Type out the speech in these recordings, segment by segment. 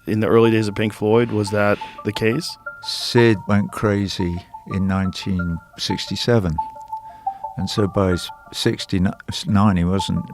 in the early days of Pink Floyd? Was that the case? Syd went crazy in 1967. And so by 69,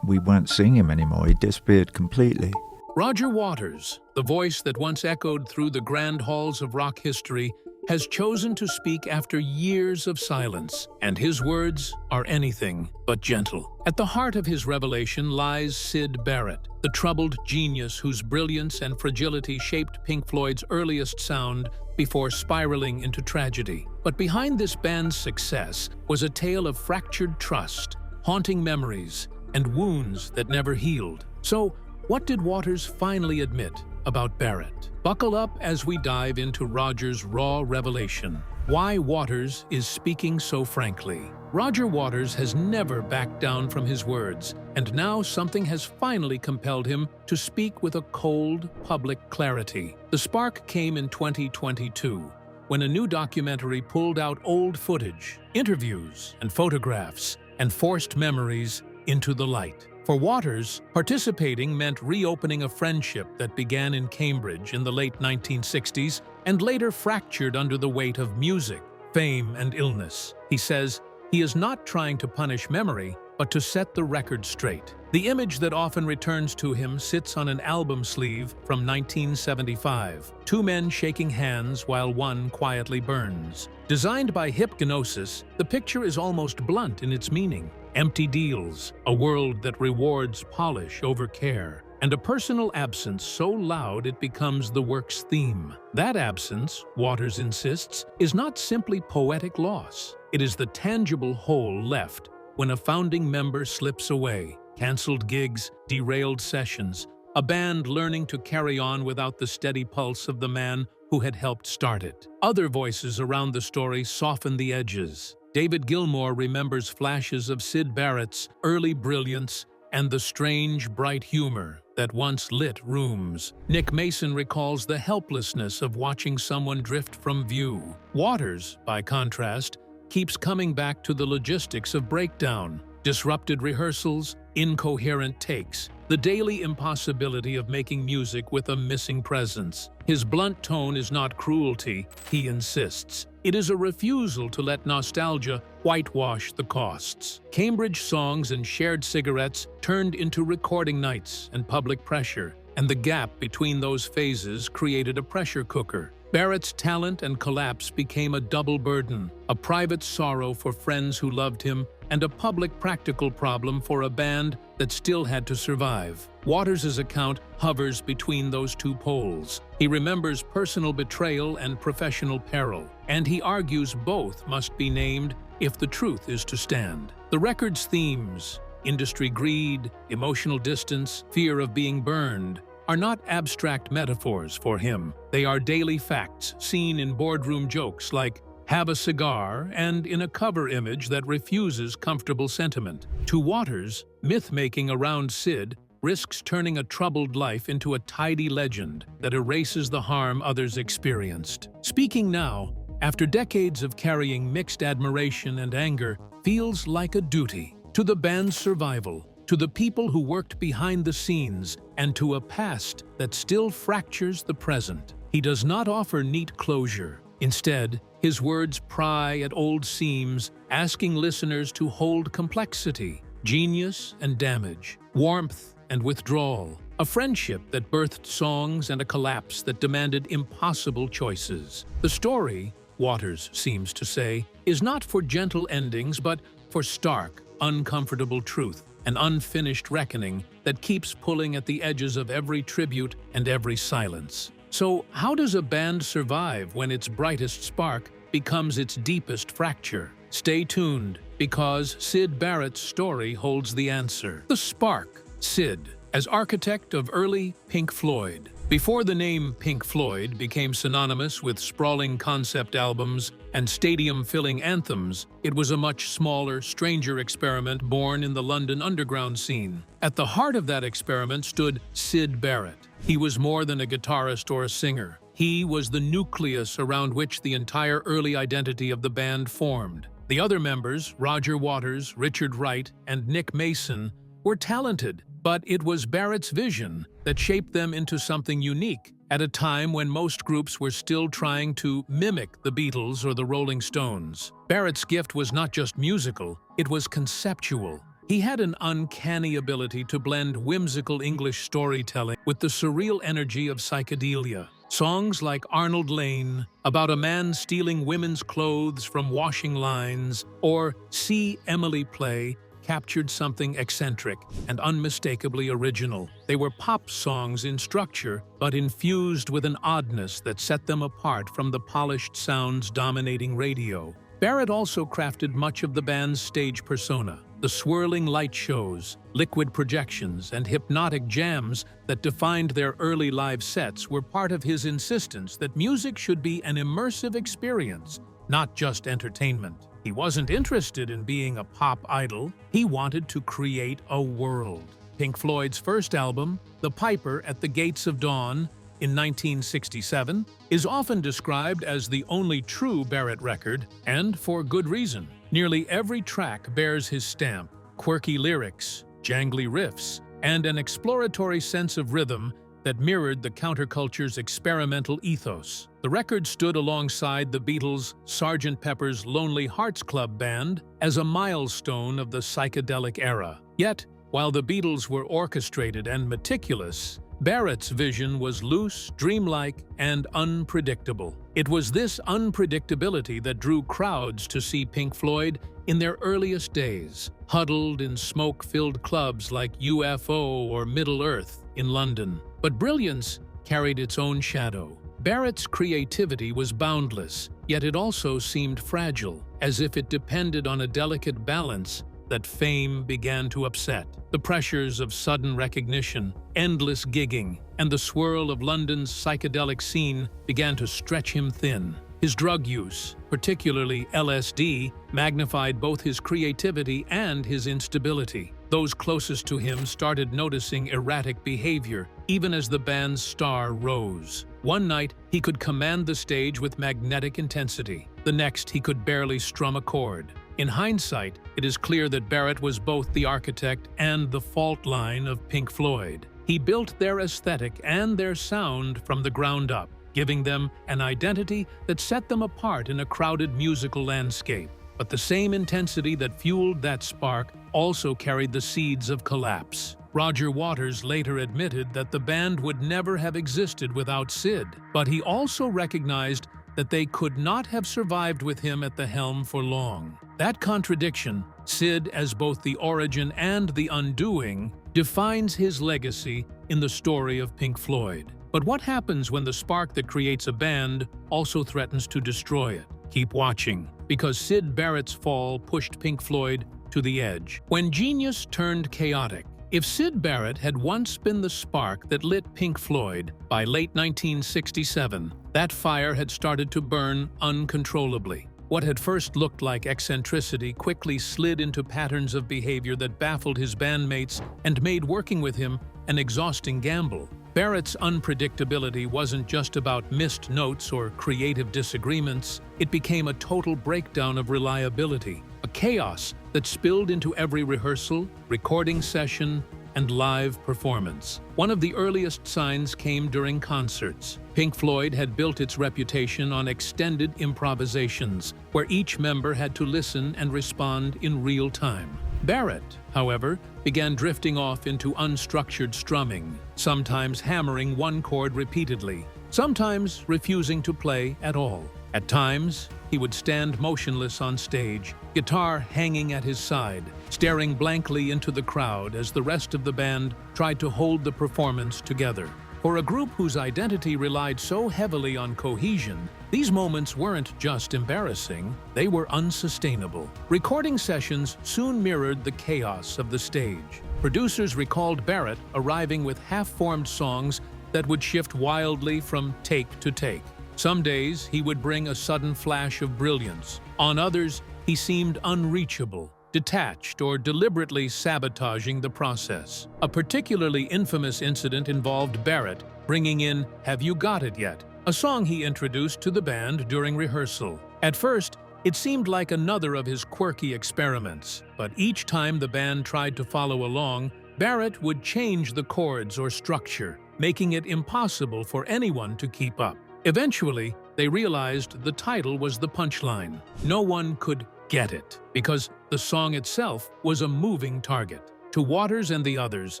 we weren't seeing him anymore. He disappeared completely. Roger Waters, the voice that once echoed through the grand halls of rock history, has chosen to speak after years of silence, and his words are anything but gentle. At the heart of his revelation lies Syd Barrett, the troubled genius whose brilliance and fragility shaped Pink Floyd's earliest sound before spiraling into tragedy. But behind this band's success was a tale of fractured trust, haunting memories, and wounds that never healed. So, what did Waters finally admit about Barrett? Buckle up as we dive into Roger's raw revelation. Why Waters is speaking so frankly. Roger Waters has never backed down from his words, and now something has finally compelled him to speak with a cold, public clarity. The spark came in 2022, when a new documentary pulled out old footage, interviews, and photographs, and forced memories into the light. For Waters, participating meant reopening a friendship that began in Cambridge in the late 1960s and later fractured under the weight of music, fame, and illness. He says he is not trying to punish memory, but to set the record straight. The image that often returns to him sits on an album sleeve from 1975, two men shaking hands while one quietly burns. Designed by Hypnosis, the picture is almost blunt in its meaning. Empty deals, a world that rewards polish over care, and a personal absence so loud it becomes the work's theme. That absence, Waters insists, is not simply poetic loss. It is the tangible hole left when a founding member slips away. Cancelled gigs, derailed sessions, a band learning to carry on without the steady pulse of the man who had helped start it. Other voices around the story soften the edges. David Gilmour remembers flashes of Syd Barrett's early brilliance and the strange, bright humor that once lit rooms. Nick Mason recalls the helplessness of watching someone drift from view. Waters, by contrast, keeps coming back to the logistics of breakdown, disrupted rehearsals, incoherent takes, the daily impossibility of making music with a missing presence. His blunt tone is not cruelty, he insists. It is a refusal to let nostalgia whitewash the costs. Cambridge songs and shared cigarettes turned into recording nights and public pressure, and the gap between those phases created a pressure cooker. Barrett's talent and collapse became a double burden, a private sorrow for friends who loved him, and a public practical problem for a band that still had to survive. Waters' account hovers between those two poles. He remembers personal betrayal and professional peril, and he argues both must be named if the truth is to stand. The record's themes, industry greed, emotional distance, fear of being burned, are not abstract metaphors for him. They are daily facts seen in boardroom jokes like "have a cigar" and in a cover image that refuses comfortable sentiment. To Waters, myth-making around Syd risks turning a troubled life into a tidy legend that erases the harm others experienced. Speaking now, after decades of carrying mixed admiration and anger, feels like a duty to the band's survival, to the people who worked behind the scenes, and to a past that still fractures the present. He does not offer neat closure. Instead, his words pry at old seams, asking listeners to hold complexity, genius and damage, warmth and withdrawal, a friendship that birthed songs and a collapse that demanded impossible choices. The story, Waters seems to say, is not for gentle endings but for stark, uncomfortable truth, an unfinished reckoning that keeps pulling at the edges of every tribute and every silence. So, how does a band survive when its brightest spark becomes its deepest fracture? Stay tuned, because Syd Barrett's story holds the answer. The spark. Syd, as architect of early Pink Floyd. Before the name Pink Floyd became synonymous with sprawling concept albums and stadium-filling anthems, it was a much smaller, stranger experiment born in the London underground scene. At the heart of that experiment stood Syd Barrett. He was more than a guitarist or a singer. He was the nucleus around which the entire early identity of the band formed. The other members, Roger Waters, Richard Wright, and Nick Mason, were talented, but it was Barrett's vision that shaped them into something unique, at a time when most groups were still trying to mimic the Beatles or the Rolling Stones. Barrett's gift was not just musical, it was conceptual. He had an uncanny ability to blend whimsical English storytelling with the surreal energy of psychedelia. Songs like Arnold Lane, about a man stealing women's clothes from washing lines, or See Emily Play, captured something eccentric and unmistakably original. They were pop songs in structure, but infused with an oddness that set them apart from the polished sounds dominating radio. Barrett also crafted much of the band's stage persona. The swirling light shows, liquid projections, and hypnotic jams that defined their early live sets were part of his insistence that music should be an immersive experience, not just entertainment. He wasn't interested in being a pop idol, he wanted to create a world. Pink Floyd's first album, The Piper at the Gates of Dawn, in 1967, is often described as the only true Barrett record, and for good reason. Nearly every track bears his stamp: quirky lyrics, jangly riffs, and an exploratory sense of rhythm that mirrored the counterculture's experimental ethos. The record stood alongside the Beatles' Sgt. Pepper's Lonely Hearts Club Band as a milestone of the psychedelic era. Yet, while the Beatles were orchestrated and meticulous, Barrett's vision was loose, dreamlike, and unpredictable. It was this unpredictability that drew crowds to see Pink Floyd in their earliest days, huddled in smoke-filled clubs like UFO or Middle Earth in London. But brilliance carried its own shadow. Barrett's creativity was boundless, yet it also seemed fragile, as if it depended on a delicate balance that fame began to upset. The pressures of sudden recognition, endless gigging, and the swirl of London's psychedelic scene began to stretch him thin. His drug use, particularly LSD, magnified both his creativity and his instability. Those closest to him started noticing erratic behavior, even as the band's star rose. One night, he could command the stage with magnetic intensity. The next, he could barely strum a chord. In hindsight, it is clear that Barrett was both the architect and the fault line of Pink Floyd. He built their aesthetic and their sound from the ground up, giving them an identity that set them apart in a crowded musical landscape. But the same intensity that fueled that spark also carried the seeds of collapse. Roger Waters later admitted that the band would never have existed without Syd, but he also recognized that they could not have survived with him at the helm for long. That contradiction, Syd as both the origin and the undoing, defines his legacy in the story of Pink Floyd. But what happens when the spark that creates a band also threatens to destroy it? Keep watching, because Syd Barrett's fall pushed Pink Floyd to the edge. When genius turned chaotic. If Syd Barrett had once been the spark that lit Pink Floyd, by late 1967, that fire had started to burn uncontrollably. What had first looked like eccentricity quickly slid into patterns of behavior that baffled his bandmates and made working with him an exhausting gamble. Barrett's unpredictability wasn't just about missed notes or creative disagreements, it became a total breakdown of reliability, a chaos that spilled into every rehearsal, recording session, and live performance. One of the earliest signs came during concerts. Pink Floyd had built its reputation on extended improvisations, where each member had to listen and respond in real time. Barrett, however, began drifting off into unstructured strumming, sometimes hammering one chord repeatedly, sometimes refusing to play at all. At times, he would stand motionless on stage, guitar hanging at his side, staring blankly into the crowd as the rest of the band tried to hold the performance together. For a group whose identity relied so heavily on cohesion, these moments weren't just embarrassing, they were unsustainable. Recording sessions soon mirrored the chaos of the stage. Producers recalled Barrett arriving with half-formed songs that would shift wildly from take to take. Some days, he would bring a sudden flash of brilliance. On others, he seemed unreachable, detached, or deliberately sabotaging the process. A particularly infamous incident involved Barrett bringing in Have You Got It Yet?, a song he introduced to the band during rehearsal. At first, it seemed like another of his quirky experiments, but each time the band tried to follow along, Barrett would change the chords or structure, making it impossible for anyone to keep up. Eventually, they realized the title was the punchline. No one could get it, because the song itself was a moving target. To Waters and the others,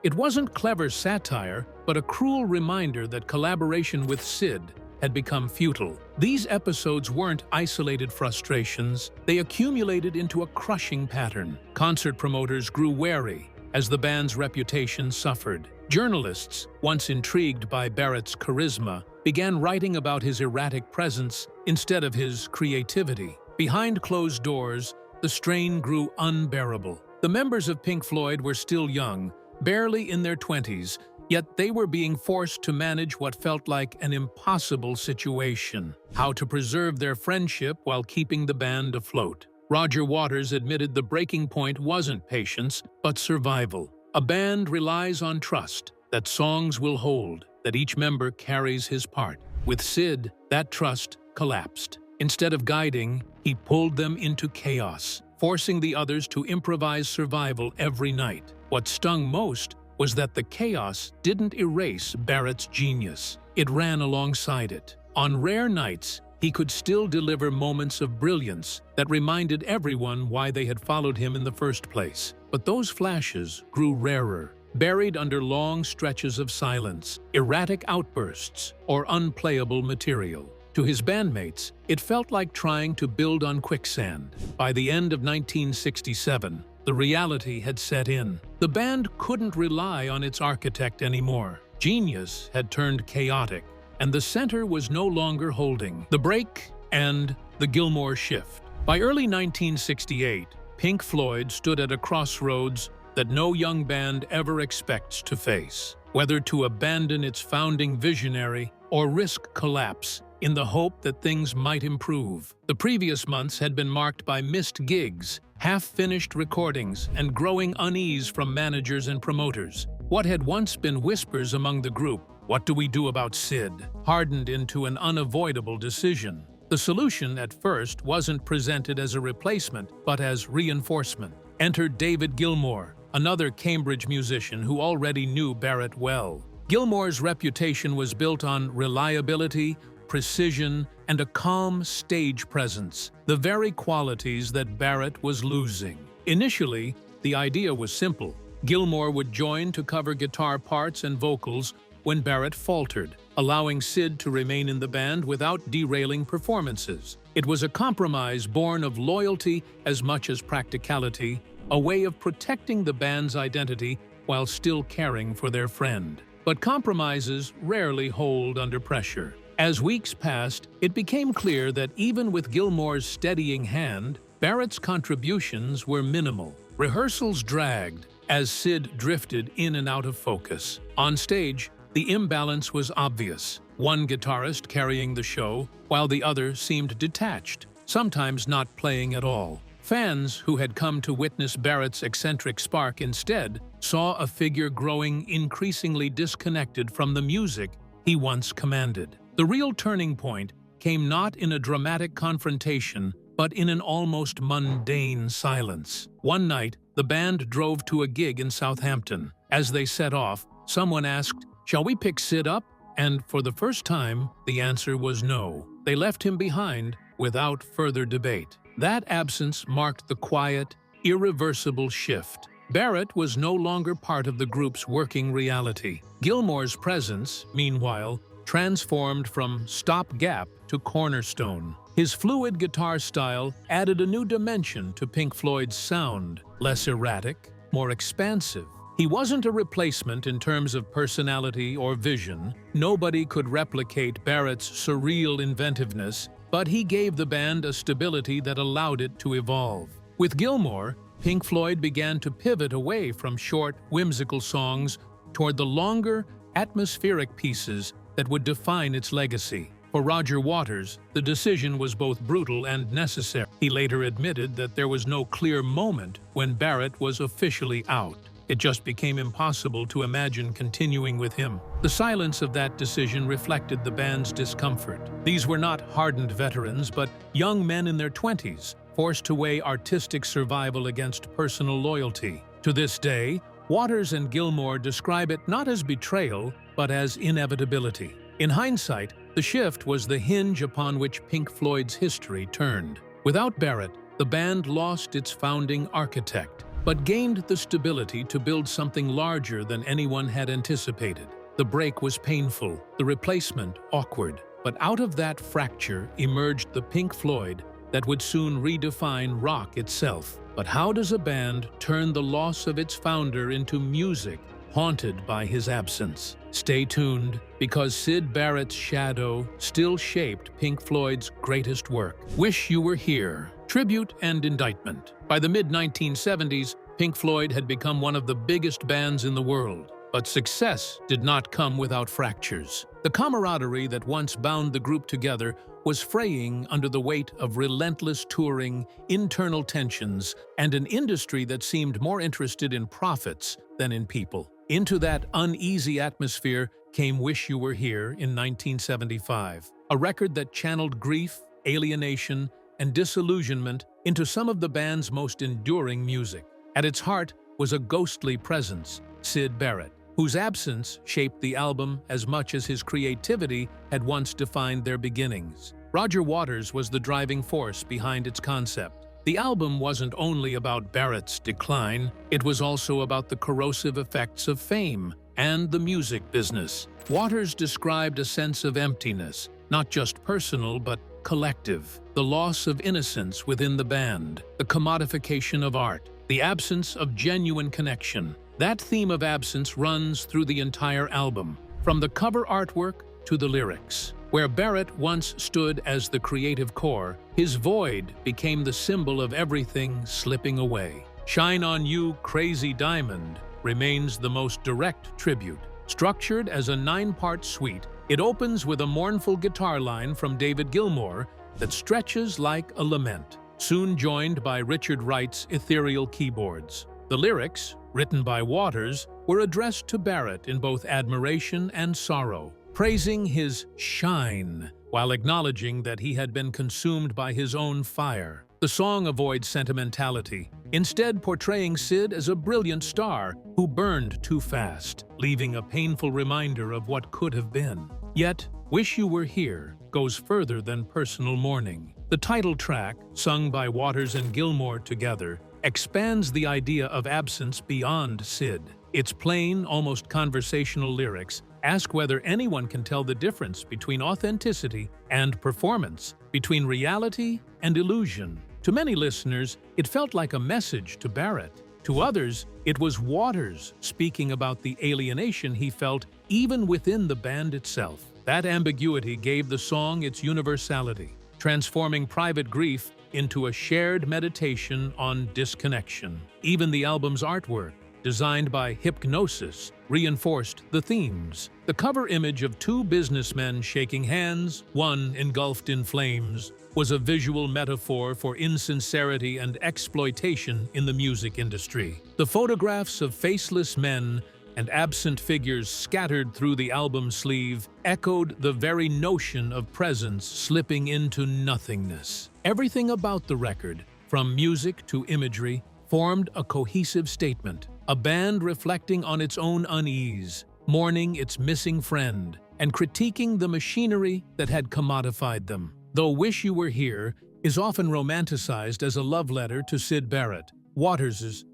it wasn't clever satire, but a cruel reminder that collaboration with Syd had become futile. These episodes weren't isolated frustrations, they accumulated into a crushing pattern. Concert promoters grew wary as the band's reputation suffered. Journalists, once intrigued by Barrett's charisma, began writing about his erratic presence instead of his creativity. Behind closed doors, the strain grew unbearable. The members of Pink Floyd were still young, barely in their 20s, yet they were being forced to manage what felt like an impossible situation: how to preserve their friendship while keeping the band afloat. Roger Waters admitted the breaking point wasn't patience, but survival. A band relies on trust, that songs will hold, that each member carries his part. With Syd, that trust collapsed. Instead of guiding, he pulled them into chaos, forcing the others to improvise survival every night. What stung most was that the chaos didn't erase Barrett's genius. It ran alongside it. On rare nights, he could still deliver moments of brilliance that reminded everyone why they had followed him in the first place. But those flashes grew rarer, buried under long stretches of silence, erratic outbursts, or unplayable material. To his bandmates, it felt like trying to build on quicksand. By the end of 1967, the reality had set in. The band couldn't rely on its architect anymore. Genius had turned chaotic, and the center was no longer holding. The break and the Gilmour shift. By early 1968, Pink Floyd stood at a crossroads that no young band ever expects to face. Whether to abandon its founding visionary or risk collapse in the hope that things might improve. The previous months had been marked by missed gigs, half-finished recordings, and growing unease from managers and promoters. What had once been whispers among the group, "What do we do about Syd?" hardened into an unavoidable decision. The solution at first wasn't presented as a replacement, but as reinforcement. Entered David Gilmour, another Cambridge musician who already knew Barrett well. Gilmour's reputation was built on reliability, precision, and a calm stage presence, the very qualities that Barrett was losing. Initially, the idea was simple. Gilmour would join to cover guitar parts and vocals when Barrett faltered, allowing Syd to remain in the band without derailing performances. It was a compromise born of loyalty as much as practicality, a way of protecting the band's identity while still caring for their friend. But compromises rarely hold under pressure. As weeks passed, it became clear that even with Gilmour's steadying hand, Barrett's contributions were minimal. Rehearsals dragged as Syd drifted in and out of focus. On stage, the imbalance was obvious. One guitarist carrying the show, while the other seemed detached, sometimes not playing at all. Fans who had come to witness Barrett's eccentric spark instead saw a figure growing increasingly disconnected from the music he once commanded. The real turning point came not in a dramatic confrontation, but in an almost mundane silence. One night, the band drove to a gig in Southampton. As they set off, someone asked, "Shall we pick Syd up?" And for the first time, the answer was no. They left him behind without further debate. That absence marked the quiet, irreversible shift. Barrett was no longer part of the group's working reality. Gilmour's presence, meanwhile, transformed from stopgap to cornerstone. His fluid guitar style added a new dimension to Pink Floyd's sound, less erratic, more expansive. He wasn't a replacement in terms of personality or vision. Nobody could replicate Barrett's surreal inventiveness, but he gave the band a stability that allowed it to evolve. With Gilmour, Pink Floyd began to pivot away from short, whimsical songs toward the longer, atmospheric pieces that would define its legacy. For Roger Waters, the decision was both brutal and necessary. He later admitted that there was no clear moment when Barrett was officially out. It just became impossible to imagine continuing with him. The silence of that decision reflected the band's discomfort. These were not hardened veterans, but young men in their 20s, forced to weigh artistic survival against personal loyalty. To this day, Waters and Gilmour describe it not as betrayal, but as inevitability. In hindsight, the shift was the hinge upon which Pink Floyd's history turned. Without Barrett, the band lost its founding architect, but gained the stability to build something larger than anyone had anticipated. The break was painful, the replacement awkward, but out of that fracture emerged the Pink Floyd that would soon redefine rock itself. But how does a band turn the loss of its founder into music haunted by his absence? Stay tuned, because Syd Barrett's shadow still shaped Pink Floyd's greatest work. Wish You Were Here, Tribute and Indictment. By the mid-1970s, Pink Floyd had become one of the biggest bands in the world. But success did not come without fractures. The camaraderie that once bound the group together was fraying under the weight of relentless touring, internal tensions, and an industry that seemed more interested in profits than in people. Into that uneasy atmosphere came Wish You Were Here in 1975, a record that channeled grief, alienation, and disillusionment into some of the band's most enduring music. At its heart was a ghostly presence, Syd Barrett, whose absence shaped the album as much as his creativity had once defined their beginnings. Roger Waters was the driving force behind its concept. The album wasn't only about Barrett's decline, it was also about the corrosive effects of fame and the music business. Waters described a sense of emptiness, not just personal but collective, the loss of innocence within the band, the commodification of art, the absence of genuine connection. That theme of absence runs through the entire album, from the cover artwork to the lyrics. Where Barrett once stood as the creative core, his void became the symbol of everything slipping away. Shine On You, Crazy Diamond remains the most direct tribute. Structured as a 9-part suite, it opens with a mournful guitar line from David Gilmour that stretches like a lament, soon joined by Richard Wright's ethereal keyboards. The lyrics, written by Waters, were addressed to Barrett in both admiration and sorrow, praising his shine while acknowledging that he had been consumed by his own fire. The song avoids sentimentality, instead portraying Syd as a brilliant star who burned too fast, leaving a painful reminder of what could have been. Yet, Wish You Were Here goes further than personal mourning. The title track, sung by Waters and Gilmour together, expands the idea of absence beyond Syd. Its plain, almost conversational lyrics ask whether anyone can tell the difference between authenticity and performance, between reality and illusion. To many listeners, it felt like a message to Barrett. To others, it was Waters speaking about the alienation he felt even within the band itself. That ambiguity gave the song its universality, transforming private grief into a shared meditation on disconnection. Even the album's artwork, designed by Hypnosis, reinforced the themes. The cover image of two businessmen shaking hands, one engulfed in flames, was a visual metaphor for insincerity and exploitation in the music industry. The photographs of faceless men and absent figures scattered through the album sleeve echoed the very notion of presence slipping into nothingness. Everything about the record, from music to imagery, formed a cohesive statement, a band reflecting on its own unease, mourning its missing friend, and critiquing the machinery that had commodified them. Though Wish You Were Here is often romanticized as a love letter to Syd Barrett, Waters'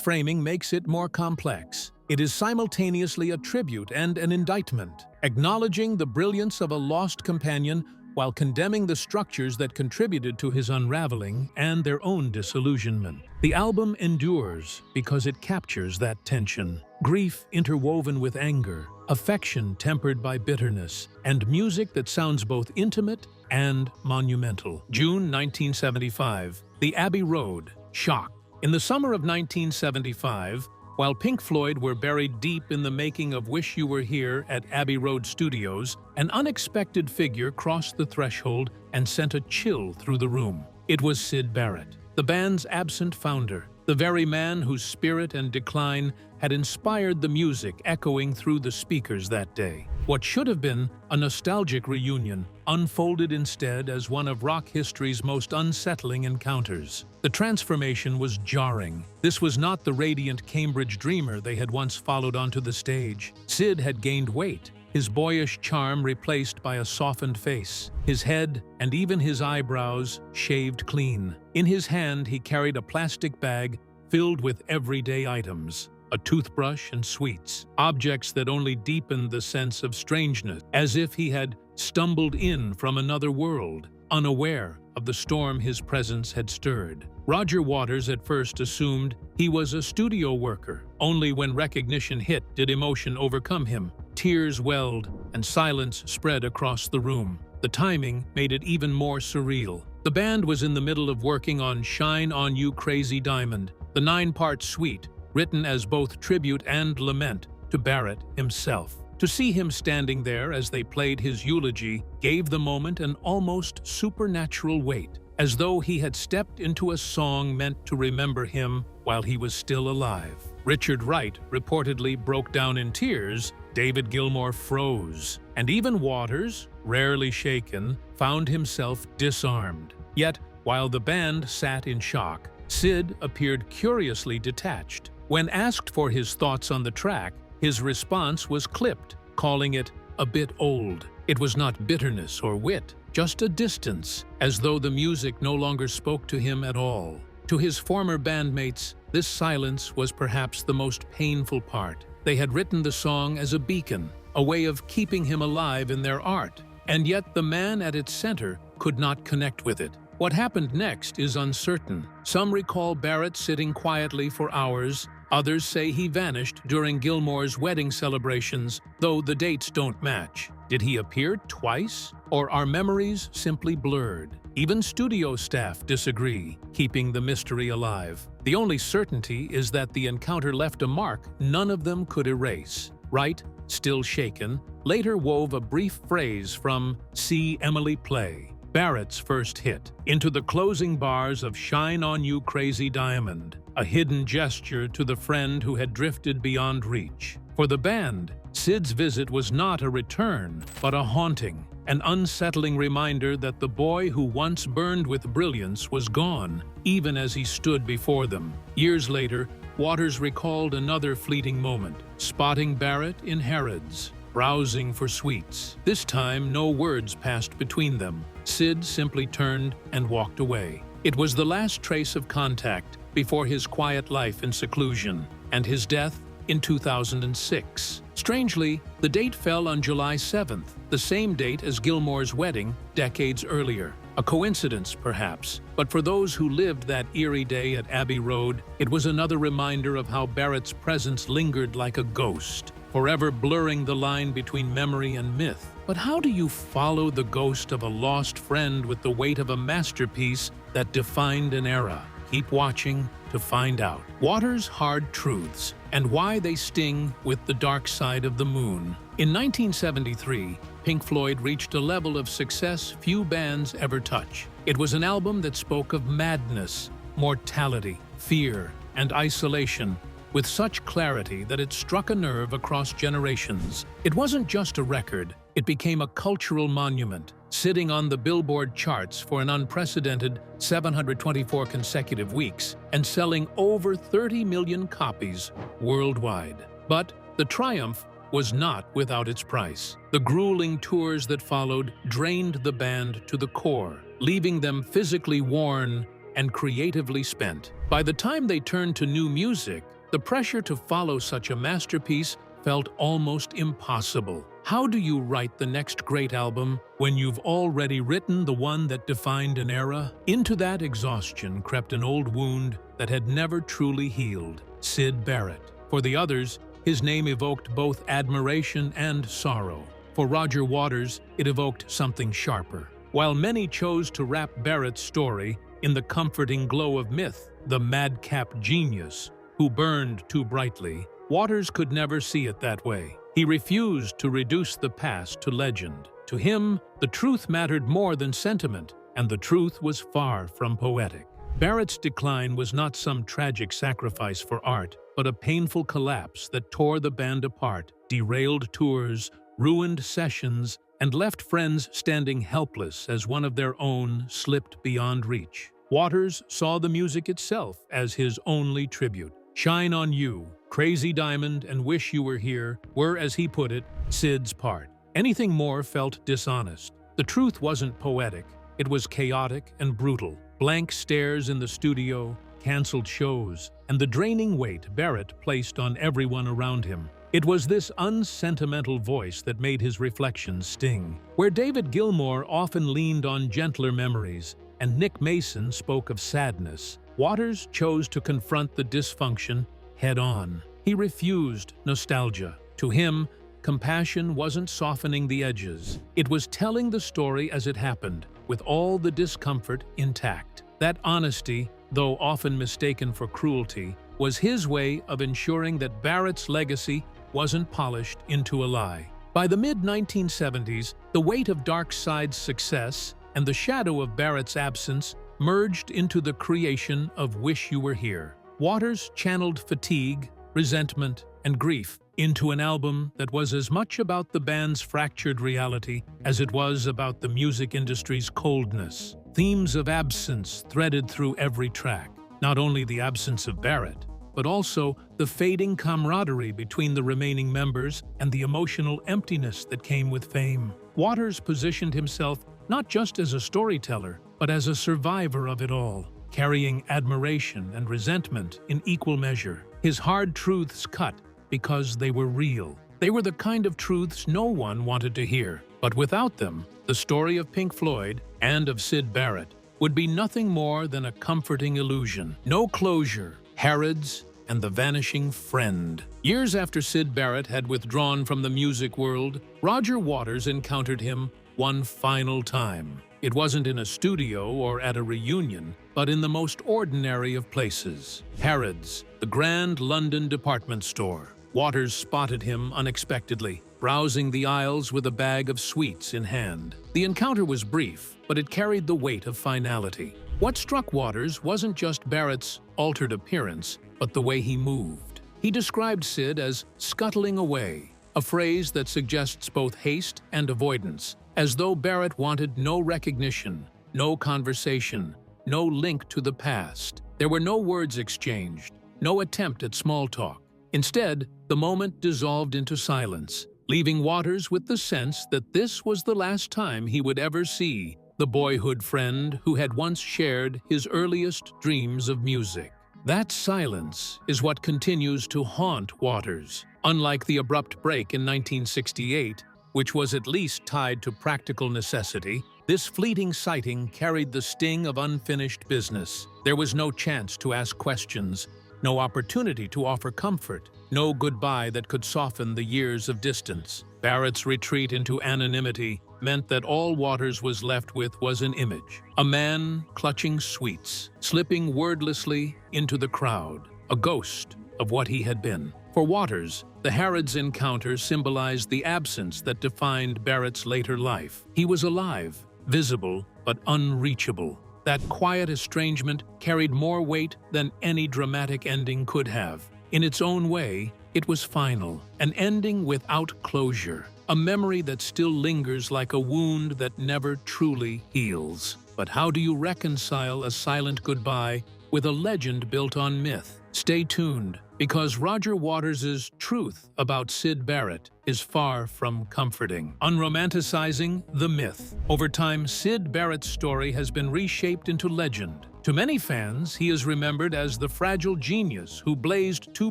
framing makes it more complex. It is simultaneously a tribute and an indictment, acknowledging the brilliance of a lost companion while condemning the structures that contributed to his unraveling and their own disillusionment. The album endures because it captures that tension, grief interwoven with anger, affection tempered by bitterness, and music that sounds both intimate and monumental. June 1975, the Abbey Road, Shock. In the summer of 1975, while Pink Floyd were buried deep in the making of Wish You Were Here at Abbey Road Studios, an unexpected figure crossed the threshold and sent a chill through the room. It was Syd Barrett, the band's absent founder, the very man whose spirit and decline had inspired the music echoing through the speakers that day. What should have been a nostalgic reunion unfolded instead as one of rock history's most unsettling encounters. The transformation was jarring. This was not the radiant Cambridge dreamer they had once followed onto the stage. Syd had gained weight, his boyish charm replaced by a softened face, his head and even his eyebrows shaved clean. In his hand, he carried a plastic bag filled with everyday items, a toothbrush and sweets, objects that only deepened the sense of strangeness, as if he had stumbled in from another world, unaware of the storm his presence had stirred. Roger Waters at first assumed he was a studio worker. Only when recognition hit did emotion overcome him. Tears welled and silence spread across the room. The timing made it even more surreal. The band was in the middle of working on Shine On You Crazy Diamond, the 9-part suite, written as both tribute and lament to Barrett himself. To see him standing there as they played his eulogy gave the moment an almost supernatural weight, as though he had stepped into a song meant to remember him while he was still alive. Richard Wright reportedly broke down in tears, David Gilmour froze, and even Waters, rarely shaken, found himself disarmed. Yet, while the band sat in shock, Syd appeared curiously detached. When asked for his thoughts on the track, his response was clipped, calling it a bit old. It was not bitterness or wit, just a distance, as though the music no longer spoke to him at all. To his former bandmates, this silence was perhaps the most painful part. They had written the song as a beacon, a way of keeping him alive in their art, and yet the man at its center could not connect with it. What happened next is uncertain. Some recall Barrett sitting quietly for hours. Others say he vanished during Gilmour's wedding celebrations, though the dates don't match. Did he appear twice, or are memories simply blurred? Even studio staff disagree, keeping the mystery alive. The only certainty is that the encounter left a mark none of them could erase. Wright, still shaken, later wove a brief phrase from See Emily Play, Barrett's first hit, into the closing bars of Shine On You Crazy Diamond, a hidden gesture to the friend who had drifted beyond reach. For the band, Syd's visit was not a return, but a haunting, an unsettling reminder that the boy who once burned with brilliance was gone, even as he stood before them. Years later, Waters recalled another fleeting moment, spotting Barrett in Harrods, browsing for sweets. This time, no words passed between them. Syd simply turned and walked away. It was the last trace of contact before his quiet life in seclusion, and his death in 2006. Strangely, the date fell on July 7th, the same date as Gilmour's wedding decades earlier. A coincidence, perhaps, but for those who lived that eerie day at Abbey Road, it was another reminder of how Barrett's presence lingered like a ghost, forever blurring the line between memory and myth. But how do you follow the ghost of a lost friend with the weight of a masterpiece that defined an era? Keep watching to find out. Waters' hard truths and why they sting with the dark side of the moon. In 1973, Pink Floyd reached a level of success few bands ever touch. It was an album that spoke of madness, mortality, fear, and isolation with such clarity that it struck a nerve across generations. It wasn't just a record, it became a cultural monument, sitting on the Billboard charts for an unprecedented 724 consecutive weeks and selling over 30 million copies worldwide. But the triumph was not without its price. The grueling tours that followed drained the band to the core, leaving them physically worn and creatively spent. By the time they turned to new music, the pressure to follow such a masterpiece felt almost impossible. How do you write the next great album when you've already written the one that defined an era? Into that exhaustion crept an old wound that had never truly healed: Syd Barrett. For the others, his name evoked both admiration and sorrow. For Roger Waters, it evoked something sharper. While many chose to wrap Barrett's story in the comforting glow of myth, the madcap genius who burned too brightly, Waters could never see it that way. He refused to reduce the past to legend. To him, the truth mattered more than sentiment, and the truth was far from poetic. Barrett's decline was not some tragic sacrifice for art, but a painful collapse that tore the band apart, derailed tours, ruined sessions, and left friends standing helpless as one of their own slipped beyond reach. Waters saw the music itself as his only tribute. Shine on You, Crazy Diamond, and Wish You Were Here were, as he put it, Syd's part. Anything more felt dishonest. The truth wasn't poetic, it was chaotic and brutal. Blank stares in the studio, cancelled shows, and the draining weight Barrett placed on everyone around him. It was this unsentimental voice that made his reflections sting. Where David Gilmour often leaned on gentler memories, and Nick Mason spoke of sadness, Waters chose to confront the dysfunction head-on. He refused nostalgia. To him, compassion wasn't softening the edges. It was telling the story as it happened, with all the discomfort intact. That honesty, though often mistaken for cruelty, was his way of ensuring that Barrett's legacy wasn't polished into a lie. By the mid-1970s, the weight of Dark Side's success and the shadow of Barrett's absence merged into the creation of Wish You Were Here. Waters channeled fatigue, resentment, and grief into an album that was as much about the band's fractured reality as it was about the music industry's coldness. Themes of absence threaded through every track, not only the absence of Barrett, but also the fading camaraderie between the remaining members and the emotional emptiness that came with fame. Waters positioned himself not just as a storyteller, but as a survivor of it all, carrying admiration and resentment in equal measure. His hard truths cut because they were real. They were the kind of truths no one wanted to hear. But without them, the story of Pink Floyd and of Syd Barrett would be nothing more than a comforting illusion. No closure, Harrods, and the vanishing friend. Years after Syd Barrett had withdrawn from the music world, Roger Waters encountered him one final time. It wasn't in a studio or at a reunion, but in the most ordinary of places. Harrods, the grand London department store. Waters spotted him unexpectedly, browsing the aisles with a bag of sweets in hand. The encounter was brief, but it carried the weight of finality. What struck Waters wasn't just Barrett's altered appearance, but the way he moved. He described Syd as scuttling away, a phrase that suggests both haste and avoidance, as though Barrett wanted no recognition, no conversation, no link to the past. There were no words exchanged, no attempt at small talk. Instead, the moment dissolved into silence, leaving Waters with the sense that this was the last time he would ever see the boyhood friend who had once shared his earliest dreams of music. That silence is what continues to haunt Waters. Unlike the abrupt break in 1968, which was at least tied to practical necessity, this fleeting sighting carried the sting of unfinished business. There was no chance to ask questions, no opportunity to offer comfort, no goodbye that could soften the years of distance. Barrett's retreat into anonymity meant that all Waters was left with was an image. A man clutching sweets, slipping wordlessly into the crowd, a ghost of what he had been. For Waters, the Harrods encounter symbolized the absence that defined Barrett's later life. He was alive, visible, but unreachable. That quiet estrangement carried more weight than any dramatic ending could have. In its own way, it was final, an ending without closure, a memory that still lingers like a wound that never truly heals. But how do you reconcile a silent goodbye with a legend built on myth? Stay tuned, because Roger Waters' truth about Syd Barrett is far from comforting. Unromanticizing the myth. Over time, Syd Barrett's story has been reshaped into legend. To many fans, he is remembered as the fragile genius who blazed too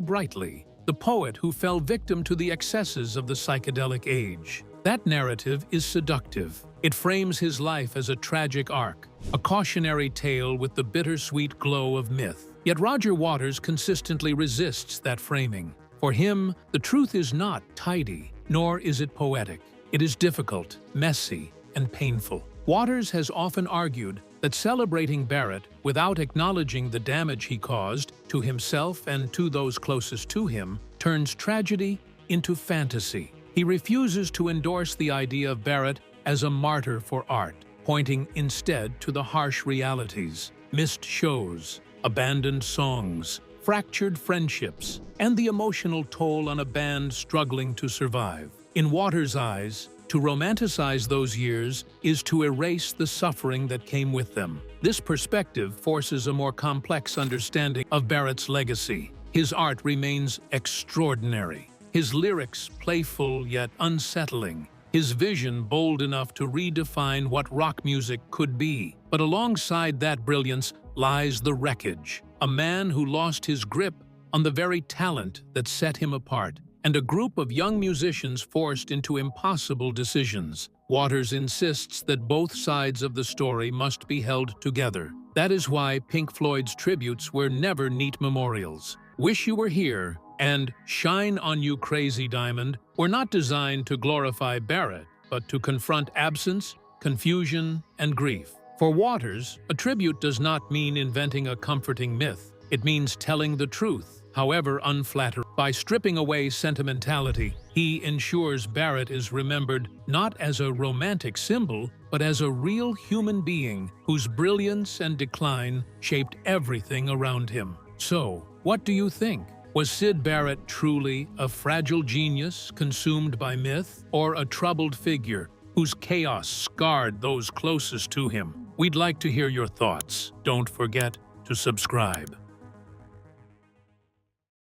brightly, the poet who fell victim to the excesses of the psychedelic age. That narrative is seductive. It frames his life as a tragic arc, a cautionary tale with the bittersweet glow of myth. Yet Roger Waters consistently resists that framing. For him, the truth is not tidy, nor is it poetic. It is difficult, messy, and painful. Waters has often argued that celebrating Barrett without acknowledging the damage he caused to himself and to those closest to him turns tragedy into fantasy. He refuses to endorse the idea of Barrett as a martyr for art, pointing instead to the harsh realities, missed shows, abandoned songs, fractured friendships, and the emotional toll on a band struggling to survive. In Waters' eyes, to romanticize those years is to erase the suffering that came with them. This perspective forces a more complex understanding of Barrett's legacy. His art remains extraordinary, his lyrics playful yet unsettling, his vision bold enough to redefine what rock music could be. But alongside that brilliance lies the wreckage, a man who lost his grip on the very talent that set him apart, and a group of young musicians forced into impossible decisions. Waters insists that both sides of the story must be held together. That is why Pink Floyd's tributes were never neat memorials. Wish You Were Here and Shine On You Crazy Diamond were not designed to glorify Barrett, but to confront absence, confusion, and grief. For Waters, a tribute does not mean inventing a comforting myth. It means telling the truth, however unflattering. By stripping away sentimentality, he ensures Barrett is remembered not as a romantic symbol, but as a real human being whose brilliance and decline shaped everything around him. So, what do you think? Was Syd Barrett truly a fragile genius consumed by myth, or a troubled figure whose chaos scarred those closest to him? We'd like to hear your thoughts. Don't forget to subscribe.